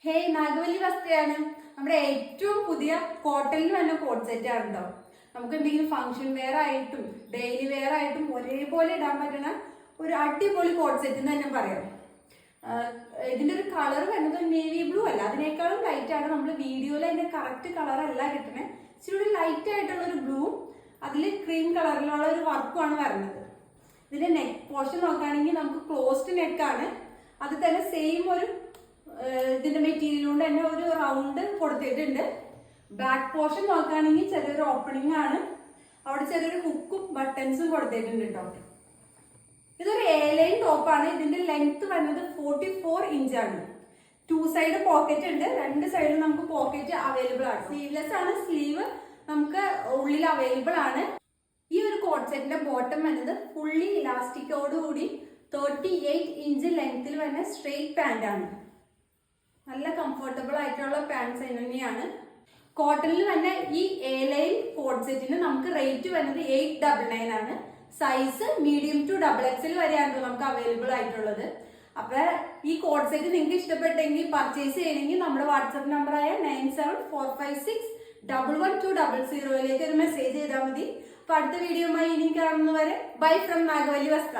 Hey, Nagavalli വസ്ത്രയാണ്. നമ്മുടെ ഏറ്റവും പുതിയ കോട്ടണിൽ വന്ന കോഡ് സെറ്റ് ആണ് കേട്ടോ. നമുക്ക് എന്തെങ്കിലും ഫംഗ്ഷൻ വെയർ ആയിട്ടും ഡെയിലി വെയർ ആയിട്ടും ഒരേപോലെ ഇടാൻ പറ്റുന്ന ഒരു അടിപൊളി കോഡ് സെറ്റ് എന്ന് തന്നെ പറയാം. ഇതിന്റെ ഒരു കളർ വരുന്നത് നേവി ബ്ലൂ അല്ല, അതിനേക്കാളും ലൈറ്റ് ആണ്. നമ്മൾ വീഡിയോയിൽ അതിന്റെ കറക്റ്റ് കളർ അല്ല കിട്ടണേ. ഇച്ചിരി ലൈറ്റ് ആയിട്ടുള്ള ഒരു ബ്ലൂവും അതിൽ ക്രീം കളറിലുള്ള ഒരു വർക്കുമാണ് വരുന്നത്. ഇതിന്റെ നെക്ക് പോർഷൻ നോക്കുകയാണെങ്കിൽ നമുക്ക് ക്ലോസ്ഡ് നെക്കാണ്. അത് തന്നെ സെയിം ഒരു ഇതിന്റെ മെറ്റീരിയൽ കൊണ്ട് തന്നെ ഒരു റൗണ്ട് കൊടുത്തിട്ടുണ്ട്. ബാക്ക് പോർഷൻ നോക്കുകയാണെങ്കിൽ ചെറിയൊരു ഓപ്പണിംഗ് ആണ്. അവിടെ ചെറിയൊരു ഹുക്കും ബട്ടൺസും കൊടുത്തിട്ടുണ്ട് കേട്ടോ. ഇതൊരു എ-ലൈൻ ടോപ്പാണ്. ഇതിന്റെ ലെങ്ത് വരുന്നത് 44 ഇഞ്ചാണ്. 2 സൈഡ് പോക്കറ്റ് ഉണ്ട്. 2 സൈഡിൽ നമുക്ക് പോക്കറ്റ് അവൈലബിൾ ആണ്. സ്ലീവ്ലെസ് ആണ്. സ്ലീവ് നമുക്ക് ഉള്ളിൽ അവൈലബിൾ ആണ്. ഈ ഒരു കോഡ് സെറ്റിന്റെ ബോട്ടം വരുന്നത് ഫുള്ളി ഇലാസ്റ്റിക്കോടുകൂടി 38 ഇഞ്ച് ലെങ്ത്തിൽ വരുന്ന സ്ട്രെയിറ്റ് പാന്റ് ആണ്. നല്ല കംഫർട്ടബിൾ ആയിട്ടുള്ള പാൻസ് തന്നെയാണ്. കോട്ടണിൽ തന്നെ ഈ എ-ലൈൻ കോഡ് സെറ്റിന് നമുക്ക് റേറ്റ് വരുന്നത് 899 ആണ്. സൈസ് മീഡിയം ടു XXL വരെയാണ് നമുക്ക് അവൈലബിൾ ആയിട്ടുള്ളത്. അപ്പൊ ഈ കോഡ് സെറ്റ് നിങ്ങൾക്ക് ഇഷ്ടപ്പെട്ടെങ്കിൽ പർച്ചേസ് ചെയ്യണമെങ്കിൽ നമ്മുടെ വാട്സ്ആപ്പ് നമ്പറായ 9745611200 ഒരു മെസ്സേജ് ചെയ്താൽ മതി. അപ്പൊ അടുത്ത വീഡിയോയുമായി ഇനി കാണുന്നവരെ ബൈ ഫ്രം നാഗവല്ലി വസ്ത്ര.